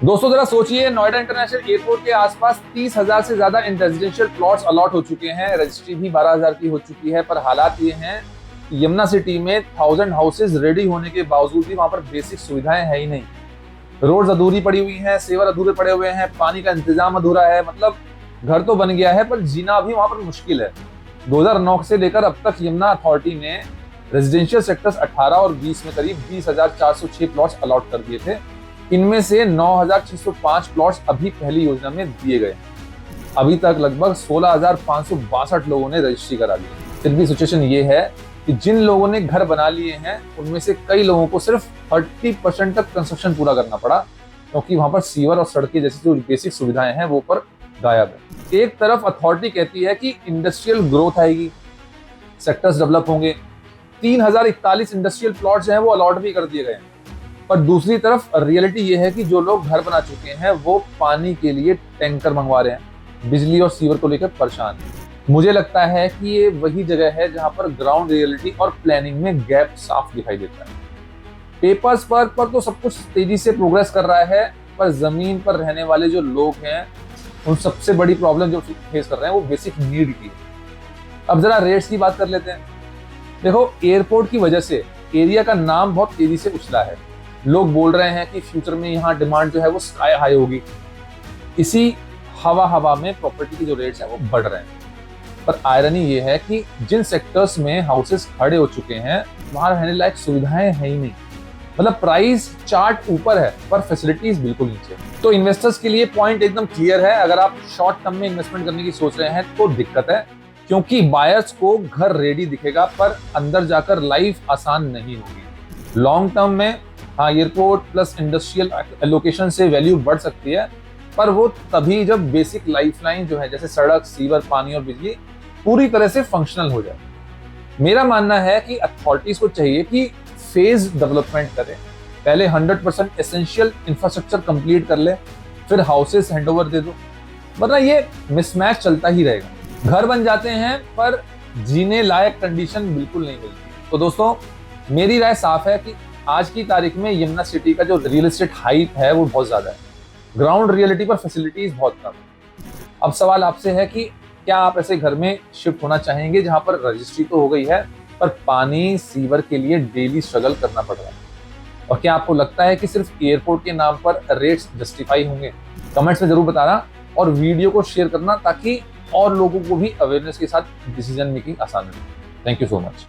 दोस्तों जरा सोचिए, नोएडा इंटरनेशनल एयरपोर्ट के आसपास 30,000 से ज्यादा इन रेजिडेंशियल प्लॉट्स अलॉट हो चुके हैं। रजिस्ट्री भी 12,000 की हो चुकी है। पर हालात ये हैं, यमुना सिटी में 1000 हाउसेज रेडी होने के बावजूद भी वहां पर बेसिक सुविधाएं है ही नहीं। रोड्स अधूरी पड़ी हुई हैं, सेवर अधूरे पड़े हुए हैं, पानी का इंतजाम अधूरा है। मतलब घर तो बन गया है पर जीना भी वहां पर मुश्किल है। 2009 से लेकर अब तक यमुना अथॉरिटी ने रेजिडेंशियल सेक्टर्स 18 और 20 में करीब 20,406 प्लॉट्स अलॉट कर दिए थे। इनमें से 9,605 प्लॉट्स अभी पहली योजना में दिए गए। अभी तक लगभग 16,562 लोगों ने रजिस्ट्री करा ली। फिर भी सिचुएशन ये है कि जिन लोगों ने घर बना लिए हैं उनमें से कई लोगों को सिर्फ 30% तक कंस्ट्रक्शन पूरा करना पड़ा, क्योंकि वहां पर सीवर और सड़कें जैसी जो बेसिक सुविधाएं हैं वो पर गायब है। एक तरफ अथॉरिटी कहती है कि इंडस्ट्रियल ग्रोथ आएगी, सेक्टर्स डेवलप होंगे, 3,041 इंडस्ट्रियल प्लॉट्स हैं वो अलॉट भी कर दिए गए हैं। पर दूसरी तरफ रियलिटी ये है कि जो लोग घर बना चुके हैं वो पानी के लिए टैंकर मंगवा रहे हैं, बिजली और सीवर को लेकर परेशान हैं। मुझे लगता है कि ये वही जगह है जहां पर ग्राउंड रियलिटी और प्लानिंग में गैप साफ दिखाई देता है। पेपर्स पर तो सब कुछ तेजी से प्रोग्रेस कर रहा है, पर जमीन पर रहने वाले जो लोग हैं उन सबसे बड़ी प्रॉब्लम जो फेस कर रहे हैं वो बेसिक नीड की है। अब जरा रेट्स की बात कर लेते हैं। देखो, एयरपोर्ट की वजह से एरिया का नाम बहुत तेजी से उछला है। लोग बोल रहे हैं कि फ्यूचर में यहाँ डिमांड जो है वो स्काई हाई होगी। इसी हवा में प्रॉपर्टी के जो रेट्स हैं वो बढ़ रहे हैं। पर आयरनी ये है कि जिन सेक्टर्स में हाउसेस खड़े हो चुके हैं वहां रहने लायक सुविधाएं है ही नहीं। मतलब प्राइस चार्ट ऊपर है पर फैसिलिटीज बिल्कुल नीचे। तो इन्वेस्टर्स के लिए पॉइंट एकदम क्लियर है। अगर आप शॉर्ट टर्म में इन्वेस्टमेंट करने की सोच रहे हैं तो दिक्कत है, क्योंकि बायर्स को घर रेडी दिखेगा पर अंदर जाकर लाइफ आसान नहीं होगी। लॉन्ग टर्म में हाँ, एयरपोर्ट प्लस इंडस्ट्रियल लोकेशन से वैल्यू बढ़ सकती है, पर वो तभी जब बेसिक लाइफलाइन जो है जैसे सड़क, सीवर, पानी और बिजली पूरी तरह से फंक्शनल हो जाए। मेरा मानना है कि अथॉरिटीज को चाहिए कि फेज डेवलपमेंट करें। पहले 100% एसेंशियल इंफ्रास्ट्रक्चर कंप्लीट कर ले, फिर हाउसेस हैंडओवर दे दो, वरना ये मिसमैच चलता ही रहेगा। घर बन जाते हैं पर जीने लायक कंडीशन बिल्कुल नहीं मिलती। तो दोस्तों, मेरी राय साफ है कि आज की तारीख में यमुना सिटी का जो रियल एस्टेट हाइप है वो बहुत ज्यादा है, ग्राउंड रियलिटी पर फैसिलिटीज बहुत कम है। अब सवाल आपसे है कि क्या आप ऐसे घर में शिफ्ट होना चाहेंगे जहां पर रजिस्ट्री तो हो गई है पर पानी, सीवर के लिए डेली स्ट्रगल करना पड़ रहा है? और क्या आपको लगता है कि सिर्फ एयरपोर्ट के नाम पर रेट्स जस्टिफाई होंगे? कमेंट्स में जरूर बताना और वीडियो को शेयर करना ताकि और लोगों को भी अवेयरनेस के साथ डिसीजन मेकिंग आसान हो। Thank you so much.